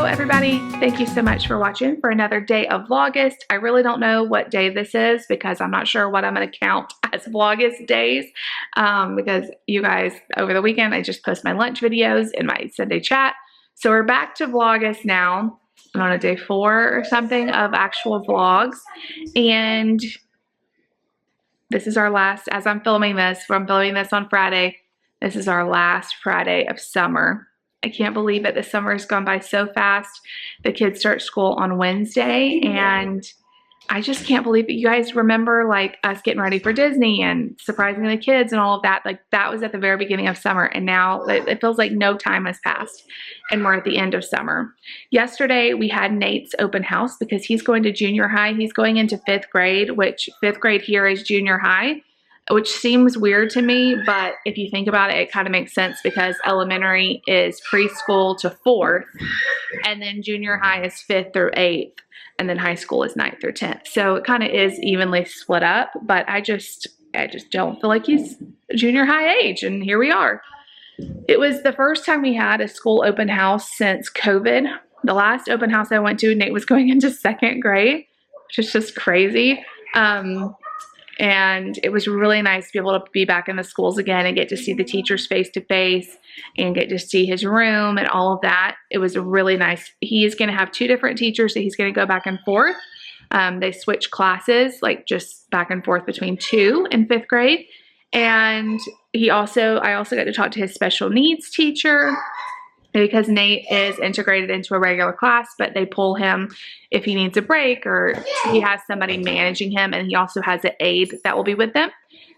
everybody, thank you so much for watching for another day of Vlogust. I really don't know what day this is because I'm not sure what I'm going to count as Vlogust days because you guys, over the weekend, I just post my lunch videos in my Sunday chat. So we're back to Vlogust now. I'm on a day 4 or something of actual vlogs. And this is our last, as I'm filming this on Friday, this is our last Friday of summer. I can't believe it. The summer has gone by so fast. The kids start school on Wednesday, and I just can't believe it. You guys remember like us getting ready for Disney and surprising the kids and all of that. Like that was at the very beginning of summer, and now it feels like no time has passed and we're at the end of summer. Yesterday we had Nate's open house because he's going to junior high. He's going into 5th grade, which 5th grade here is junior high, which seems weird to me, but if you think about it, it kind of makes sense because elementary is preschool to 4th, and then junior high is 5th through 8th, and then high school is 9th through 10th. So it kind of is evenly split up, but I just don't feel like he's junior high age, and here we are. It was the first time we had a school open house since COVID. The last open house I went to, Nate was going into 2nd grade, which is just crazy. And it was really nice to be able to be back in the schools again and get to see the teachers face to face and get to see his room and all of that. It was really nice. He's going to have 2 different teachers that he's going to go back and forth. They switch classes, like just back and forth between 2 and 5th grade. And I also got to talk to his special needs teacher, because Nate is integrated into a regular class, but they pull him if he needs a break or he has somebody managing him, and he also has an aide that will be with them.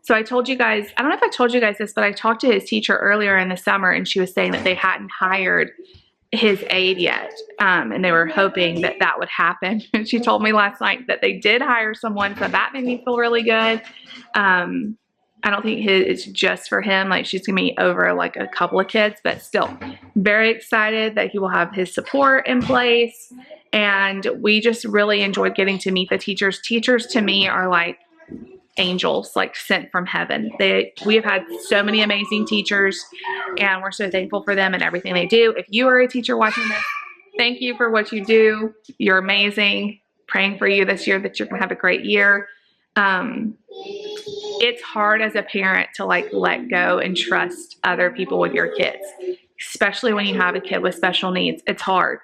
So I told you guys, I don't know if I told you guys this, but I talked to his teacher earlier in the summer, and she was saying that they hadn't hired his aide yet, and they were hoping that that would happen. And she told me last night that they did hire someone, so that made me feel really good. I don't think it's just for him. Like she's gonna be over like a couple of kids, but still very excited that he will have his support in place. And we just really enjoyed getting to meet the teachers. Teachers to me are like angels, like sent from heaven. We have had so many amazing teachers, and we're so thankful for them and everything they do. If you are a teacher watching this, thank you for what you do. You're amazing. Praying for you this year that you're gonna have a great year. It's hard as a parent to like let go and trust other people with your kids, especially when you have a kid with special needs. It's hard.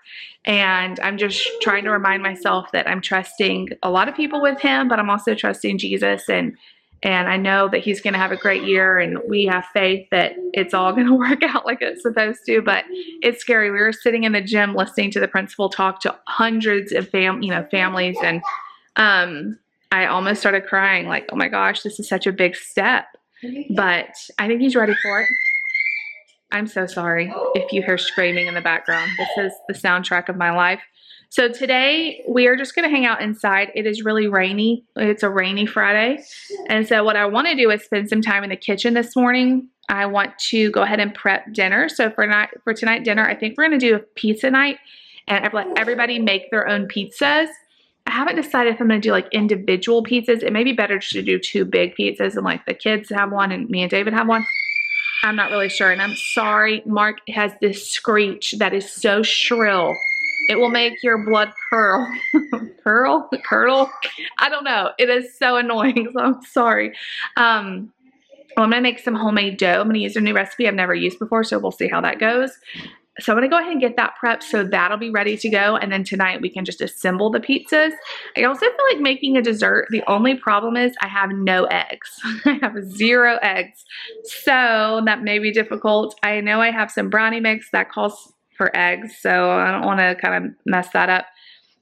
And I'm just trying to remind myself that I'm trusting a lot of people with him, but I'm also trusting Jesus, and I know that he's going to have a great year, and we have faith that it's all going to work out like it's supposed to. But it's scary. We were sitting in the gym listening to the principal talk to hundreds of families, and I almost started crying, like, oh my gosh, this is such a big step. But I think he's ready for it. I'm so sorry if you hear screaming in the background. This is the soundtrack of my life. So today we are just going to hang out inside. It is really rainy. It's a rainy Friday. And so what I want to do is spend some time in the kitchen this morning. I want to go ahead and prep dinner. So for tonight dinner, I think we're going to do a pizza night, and I've let everybody make their own pizzas. I haven't decided if I'm going to do like individual pizzas. It may be better just to do 2 big pizzas and like the kids have one and me and David have one. I'm not really sure. And I'm sorry, Mark has this screech that is so shrill. It will make your blood curdle. Curdle? I don't know. It is so annoying. So I'm sorry. Well, I'm going to make some homemade dough. I'm going to use a new recipe I've never used before, so we'll see how that goes. So I'm going to go ahead and get that prepped so that'll be ready to go. And then tonight we can just assemble the pizzas. I also feel like making a dessert. The only problem is I have no eggs. I have 0 eggs. So that may be difficult. I know I have some brownie mix that calls for eggs, so I don't want to kind of mess that up.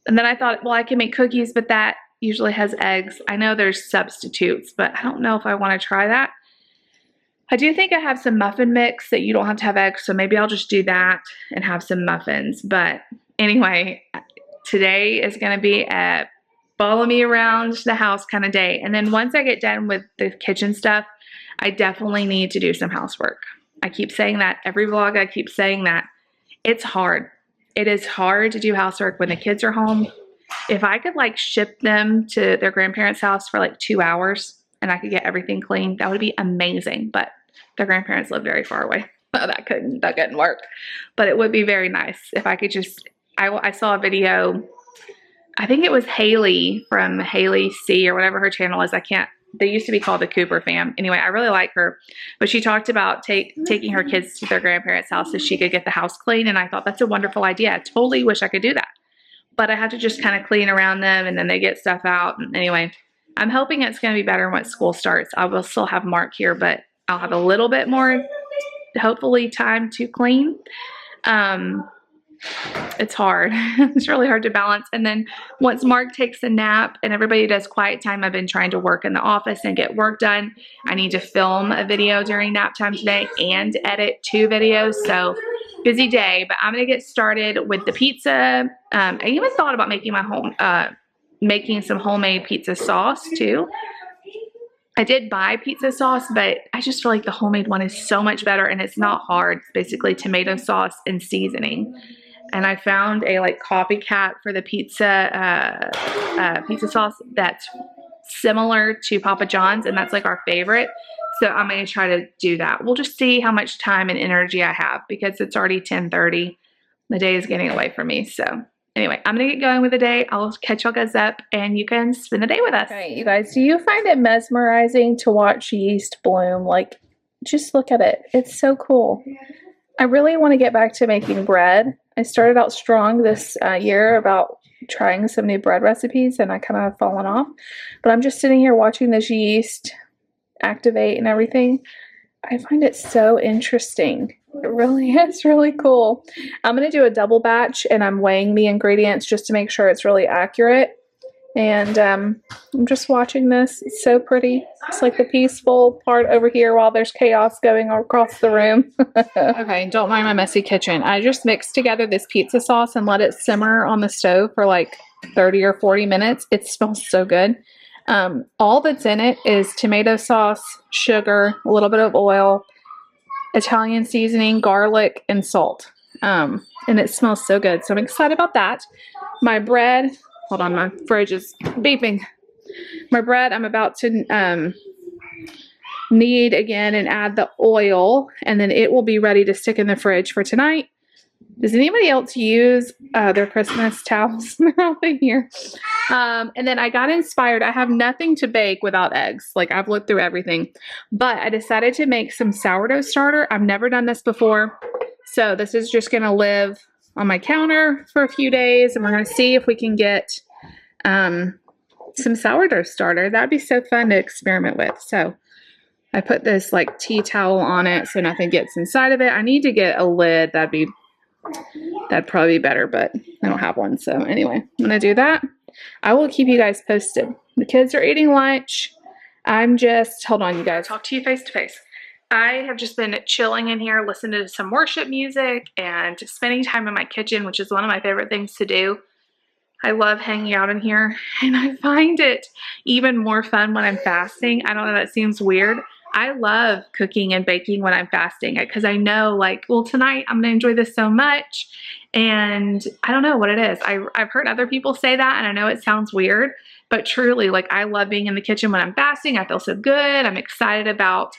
And then I thought, well, I can make cookies, but that usually has eggs. I know there's substitutes, but I don't know if I want to try that. I do think I have some muffin mix that you don't have to have eggs, so maybe I'll just do that and have some muffins. But anyway, today is going to be a follow me around the house kind of day. And then once I get done with the kitchen stuff, I definitely need to do some housework. I keep saying that every vlog. I keep saying that. It's hard. It is hard to do housework when the kids are home. If I could like ship them to their grandparents' house for like 2 hours and I could get everything clean, that would be amazing. But their grandparents live very far away. That couldn't work. But it would be very nice if I could just I saw a video. I think it was Haley from Haley C or whatever her channel is. They used to be called the Cooper fam. Anyway, I really like her, but she talked about taking her kids to their grandparents' house so she could get the house clean. And I thought that's a wonderful idea. I totally wish I could do that, but I have to just kind of clean around them and then they get stuff out. And anyway, I'm hoping it's going to be better when school starts. I will still have Mark here, but I'll have a little bit more, hopefully, time to clean. It's hard. It's really hard to balance. And then once Mark takes a nap and everybody does quiet time, I've been trying to work in the office and get work done. I need to film a video during nap time today and edit 2 videos. So busy day, but I'm going to get started with the pizza. I even thought about making some homemade pizza sauce too. I did buy pizza sauce, but I just feel like the homemade one is so much better and it's not hard. It's basically tomato sauce and seasoning. And I found a copycat for the pizza sauce that's similar to Papa John's, and that's our favorite. So I'm going to try to do that. We'll just see how much time and energy I have because it's already 10:30. The day is getting away from me. So anyway, I'm going to get going with the day. I'll catch y'all guys up and you can spend the day with us. Okay, you guys, do you find it mesmerizing to watch yeast bloom? Just look at it. It's so cool. I really want to get back to making bread. I started out strong this year about trying some new bread recipes and I kind of have fallen off. But I'm just sitting here watching this yeast activate and everything. I find it so interesting. It really is really cool. I'm going to do a double batch and I'm weighing the ingredients just to make sure it's really accurate. And I'm just watching this. It's so pretty. It's like the peaceful part over here while there's chaos going across the room. Okay, don't mind my messy kitchen. I just mixed together this pizza sauce and let it simmer on the stove for 30 or 40 minutes. It smells so good. All that's in it is tomato sauce, sugar, a little bit of oil, Italian seasoning, garlic, and salt. And it smells so good. So I'm excited about that. My bread... Hold on, my fridge is beeping. My bread, I'm about to knead again and add the oil, and then it will be ready to stick in the fridge for tonight. Does anybody else use their Christmas towels out here? And then I got inspired. I have nothing to bake without eggs. I've looked through everything. But I decided to make some sourdough starter. I've never done this before. So this is just going to live on my counter for a few days, and we're going to see if we can get some sourdough starter. That'd be so fun to experiment with. So I put this tea towel on it so nothing gets inside of it. I need to get a lid. That'd probably be better, but I don't have one. So anyway, I'm going to do that. I will keep you guys posted. The kids are eating lunch. Hold on, you guys. Talk to you face to face. I have just been chilling in here, listening to some worship music and just spending time in my kitchen, which is one of my favorite things to do. I love hanging out in here, and I find it even more fun when I'm fasting. I don't know, that seems weird. I love cooking and baking when I'm fasting because I know tonight I'm going to enjoy this so much, and I don't know what it is. I've heard other people say that, and I know it sounds weird, but truly, I love being in the kitchen when I'm fasting. I feel so good. I'm excited about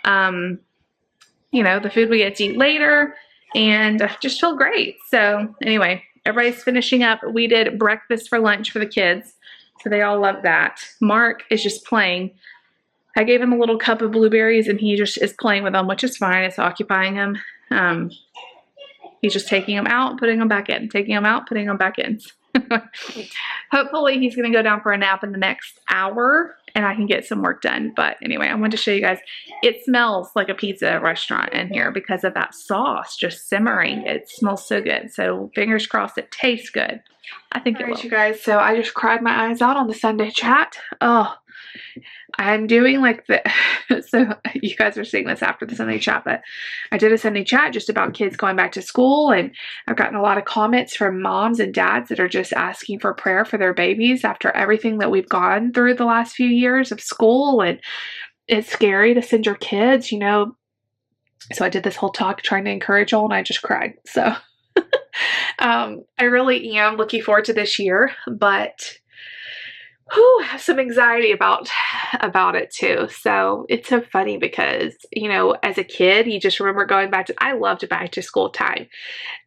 the food we get to eat later, and I just feel great. So anyway, everybody's finishing up. We did breakfast for lunch for the kids, so they all love that. Mark is just playing. I gave him a little cup of blueberries, and he just is playing with them, which is fine. It's occupying him. He's just taking them out, putting them back in, taking them out, putting them back in. Hopefully he's going to go down for a nap in the next hour and I can get some work done. But anyway, I wanted to show you guys. It smells like a pizza restaurant in here because of that sauce just simmering. It smells so good. So fingers crossed it tastes good. I think it will. You guys, so I just cried my eyes out on the Sunday chat. Oh, I'm doing so you guys are seeing this after the Sunday chat, but I did a Sunday chat just about kids going back to school, and I've gotten a lot of comments from moms and dads that are just asking for prayer for their babies after everything that we've gone through the last few years of school, and it's scary to send your kids, So I did this whole talk trying to encourage y'all, and I just cried. So I really am looking forward to this year, but have some anxiety about it too. So it's so funny because, you know, as a kid, you just remember going back to, I loved back to school time.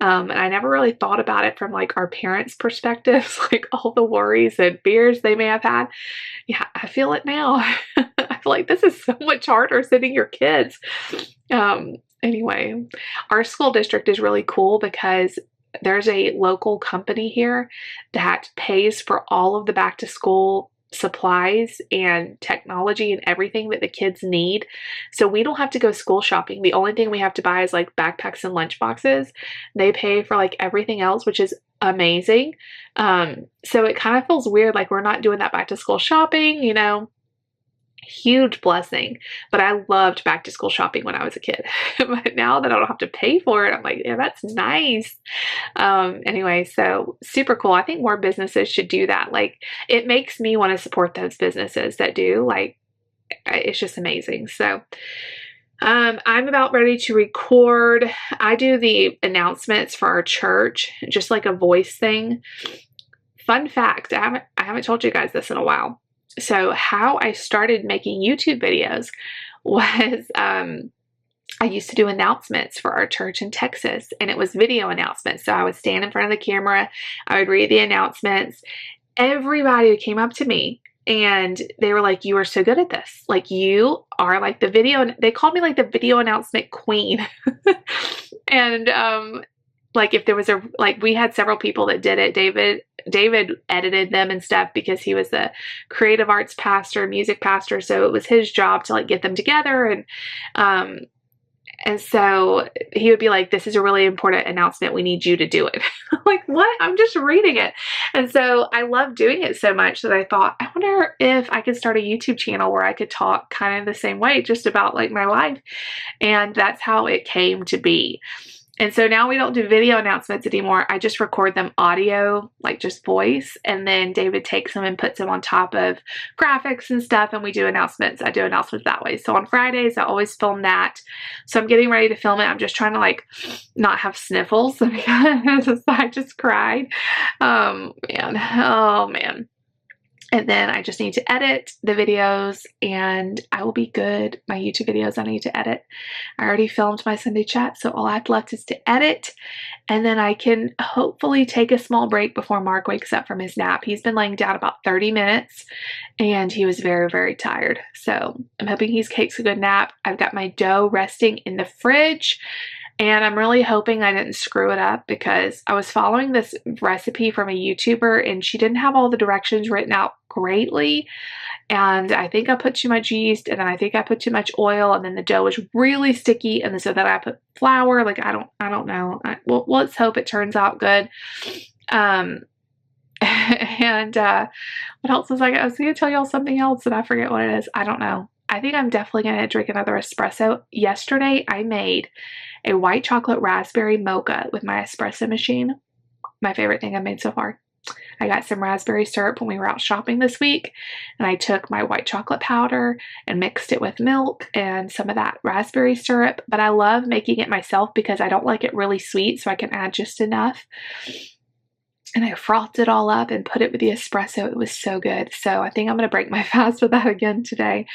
And I never really thought about it from like our parents' perspectives, like all the worries and fears they may have had. Yeah, I feel it now. I feel like this is so much harder sending your kids. Anyway, our school district is really cool because there's a local company here that pays for all of the back to school supplies and technology and everything that the kids need. So we don't have to go school shopping. The only thing we have to buy is like backpacks and lunch boxes. They pay for like everything else, which is amazing. So it kind of feels weird, like we're not doing that back to school shopping, you know. Huge blessing. But I loved back to school shopping when I was a kid. But now that I don't have to pay for it, I'm like, yeah, that's nice. Anyway, so super cool. I think more businesses should do that. Like, it makes me want to support those businesses that do. Like, it's just amazing. So I'm about ready to record. I do the announcements for our church, just like a voice thing. Fun fact, I haven't told you guys this in a while. So how I started making YouTube videos was I used to do announcements for our church in Texas, and it was video announcements. So I would stand in front of the camera, I would read the announcements. Everybody came up to me and they were like, "You are so good at this. Like, you are like the video," they called me like the video announcement queen. And like if there was like we had several people that did it. David edited them and stuff because he was a creative arts pastor, music pastor. So it was his job to like get them together. And so he would be like, "This is a really important announcement. We need you to do it." I'm like, "What? I'm just reading it." And so I love doing it so much that I thought, I wonder if I could start a YouTube channel where I could talk kind of the same way, just about like my life. And that's how it came to be. And so now we don't do video announcements anymore. I just record them audio, like just voice. And then David takes them and puts them on top of graphics and stuff. And we do announcements. I do announcements that way. So on Fridays, I always film that. So I'm getting ready to film it. I'm just trying to like not have sniffles because I just cried. Man. Oh, man. And then I just need to edit the videos and I will be good. My YouTube videos I need to edit. I already filmed my Sunday chat, so all I have left is to edit. And then I can hopefully take a small break before Mark wakes up from his nap. He's been laying down about 30 minutes and he was very, very tired. So I'm hoping he takes a good nap. I've got my dough resting in the fridge. And I'm really hoping I didn't screw it up because I was following this recipe from a YouTuber and she didn't have all the directions written out greatly. And I think I put too much yeast and then I think I put too much oil and then the dough was really sticky. And then so then I put flour. Like, I don't know. Well, let's hope it turns out good. And what else was I was going to tell y'all something else and I forget what it is. I don't know. I think I'm definitely going to drink another espresso. Yesterday, I made a white chocolate raspberry mocha with my espresso machine. My favorite thing I've made so far. I got some raspberry syrup when we were out shopping this week, and I took my white chocolate powder and mixed it with milk and some of that raspberry syrup. But I love making it myself because I don't like it really sweet, so I can add just enough. And I frothed it all up and put it with the espresso. It was so good. So I think I'm going to break my fast with that again today.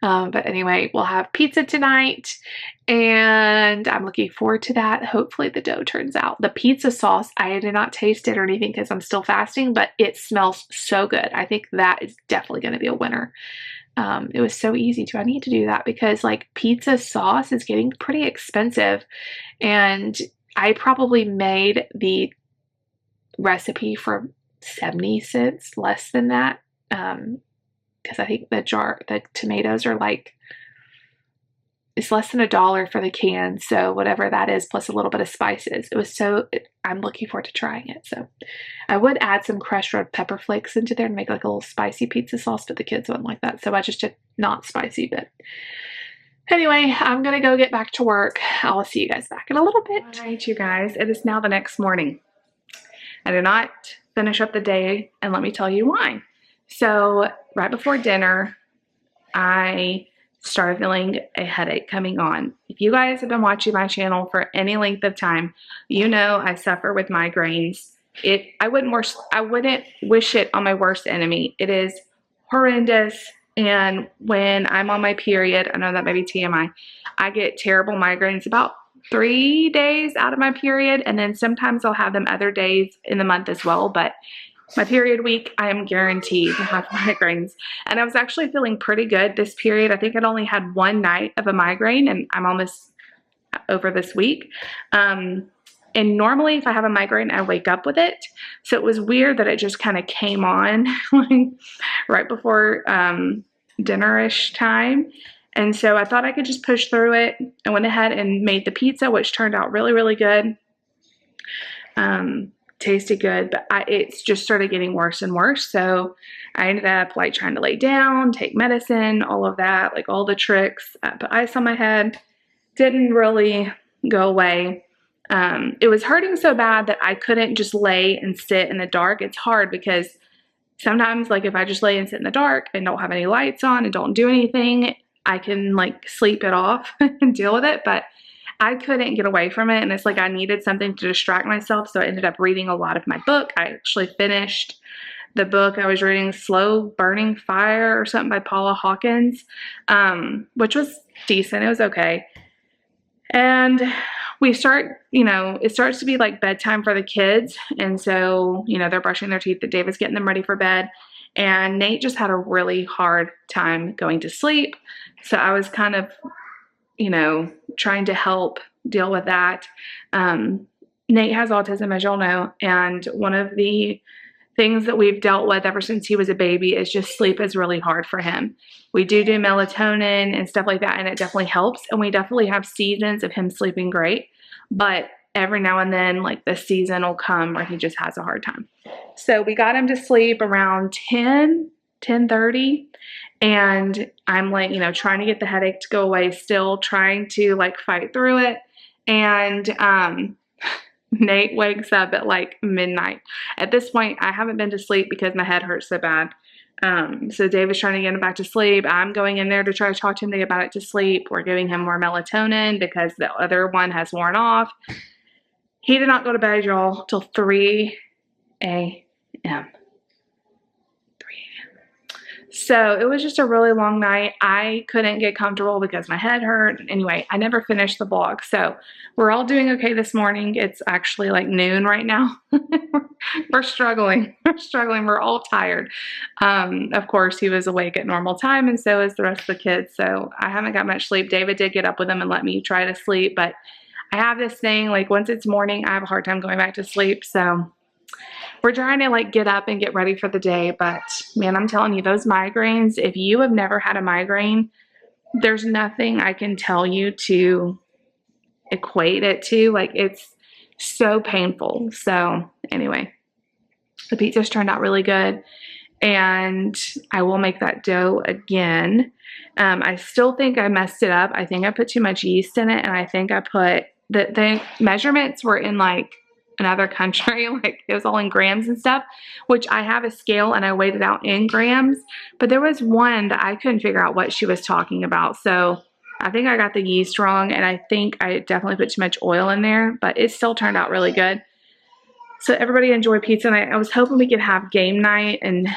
But anyway, we'll have pizza tonight. And I'm looking forward to that. Hopefully the dough turns out. The pizza sauce, I did not taste it or anything because I'm still fasting, but it smells so good. I think that is definitely going to be a winner. It was so easy too. I need to do that because like pizza sauce is getting pretty expensive. And I probably made the recipe for 70 cents, less than that, because I think the tomatoes are like, it's less than $1 for the can, so whatever that is plus a little bit of spices. It was I'm looking forward to trying it. So I would add some crushed red pepper flakes into there and make like a little spicy pizza sauce, but the kids wouldn't like that, so I just did not spicy. But anyway, I'm gonna go get back to work. I'll see you guys back in a little bit. All right, you guys, it is now the next morning. I did not finish up the day, and let me tell you why. So right before dinner, I started feeling a headache coming on. If you guys have been watching my channel for any length of time, you know I suffer with migraines I wouldn't wish it on my worst enemy. It is horrendous. And when I'm on my period, I know that may be TMI, I get terrible migraines about 3 days out of my period. And then sometimes I'll have them other days in the month as well. But my period week, I am guaranteed to have migraines. And I was actually feeling pretty good this period. I think I'd only had one night of a migraine, and I'm almost over this week. And normally if I have a migraine, I wake up with it. So it was weird that it just kind of came on like right before dinner-ish time. And so I thought I could just push through it. I went ahead and made the pizza, which turned out really, really good. Tasted good, but it's just started getting worse and worse. So I ended up like trying to lay down, take medicine, all of that, like all the tricks, put ice on my head. Didn't really go away. It was hurting so bad that I couldn't just lay and sit in the dark. It's hard because sometimes like if I just lay and sit in the dark and don't have any lights on and don't do anything, I can like sleep it off and deal with it. But I couldn't get away from it, and it's like I needed something to distract myself, so I ended up reading a lot of my book. I actually finished the book I was reading, Slow Burning Fire or something by Paula Hawkins, which was decent. It was okay. And we start, it starts to be like bedtime for the kids, and so, they're brushing their teeth, that David's getting them ready for bed, and Nate just had a really hard time going to sleep, so I was kind of trying to help deal with that. Nate has autism, as y'all know, and one of the things that we've dealt with ever since he was a baby is just sleep is really hard for him. We do melatonin and stuff like that, and it definitely helps, and we definitely have seasons of him sleeping great, but every now and then, like, the season will come where he just has a hard time. So we got him to sleep around 10:30. And I'm like, trying to get the headache to go away, still trying to like fight through it. And Nate wakes up at like midnight. At this point, I haven't been to sleep because my head hurts so bad. So David's trying to get him back to sleep. I'm going in there to try to talk to him to get back to sleep. We're giving him more melatonin because the other one has worn off. He did not go to bed, y'all, till 3 a.m. So it was just a really long night. I couldn't get comfortable because my head hurt. Anyway, I never finished the vlog. So we're all doing okay this morning. It's actually like noon right now. We're struggling. We're all tired. Of course, he was awake at normal time, and so is the rest of the kids. So I haven't got much sleep. David did get up with him and let me try to sleep. But I have this thing, like once it's morning, I have a hard time going back to sleep. So we're trying to like get up and get ready for the day, but man, I'm telling you, those migraines, if you have never had a migraine, there's nothing I can tell you to equate it to. Like, it's so painful. So anyway, the pizza's turned out really good, and I will make that dough again. I still think I messed it up. I think I put too much yeast in it, and I think I put the measurements were in like another country, like it was all in grams and stuff, which I have a scale and I weighed it out in grams, but there was one that I couldn't figure out what she was talking about. So I think I got the yeast wrong, and I think I definitely put too much oil in there, but it still turned out really good. So everybody enjoyed pizza night. I was hoping we could have game night and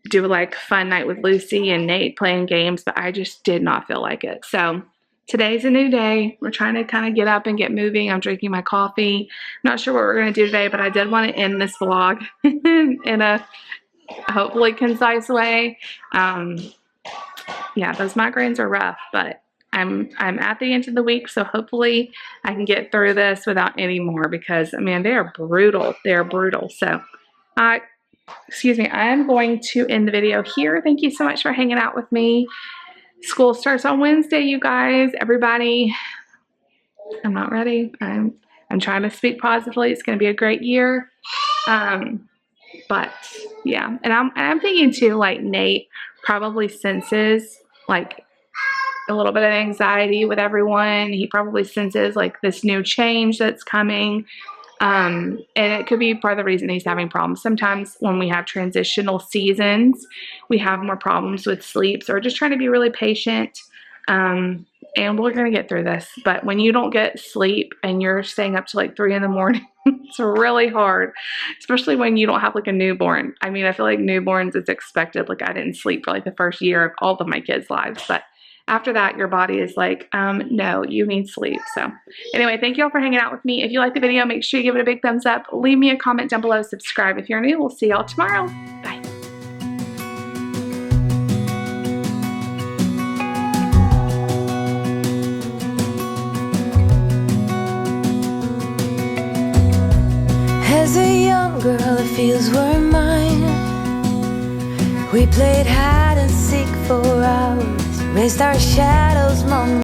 do like fun night with Lucy and Nate playing games, but I just did not feel like it. So today's a new day. We're trying to kind of get up and get moving. I'm drinking my coffee. I'm not sure what we're going to do today, but I did want to end this vlog in a hopefully concise way. Yeah, those migraines are rough, but I'm at the end of the week, so hopefully I can get through this without any more, because, I mean, they are brutal. They're brutal. So, excuse me, I'm going to end the video here. Thank you so much for hanging out with me. School starts on Wednesday, you guys. Everybody, I'm not ready. I'm trying to speak positively. It's going to be a great year. But yeah, and I'm thinking too, like, Nate probably senses like a little bit of anxiety with everyone. He probably senses like this new change that's coming. And it could be part of the reason he's having problems. Sometimes when we have transitional seasons, we have more problems with sleep. So we're just trying to be really patient. and we're gonna get through this. But when you don't get sleep and you're staying up to like 3 in the morning, it's really hard, especially when you don't have like a newborn. I mean, I feel like newborns, it's expected. Like I didn't sleep for like the first year of all of my kids' lives, but after that, your body is like, no, you need sleep. So anyway, thank you all for hanging out with me. If you like the video, make sure you give it a big thumbs up. Leave me a comment down below. Subscribe if you're new. We'll see y'all tomorrow. Bye. As a young girl, the fields were mine. We played hide and seek for hours, raised our shadows among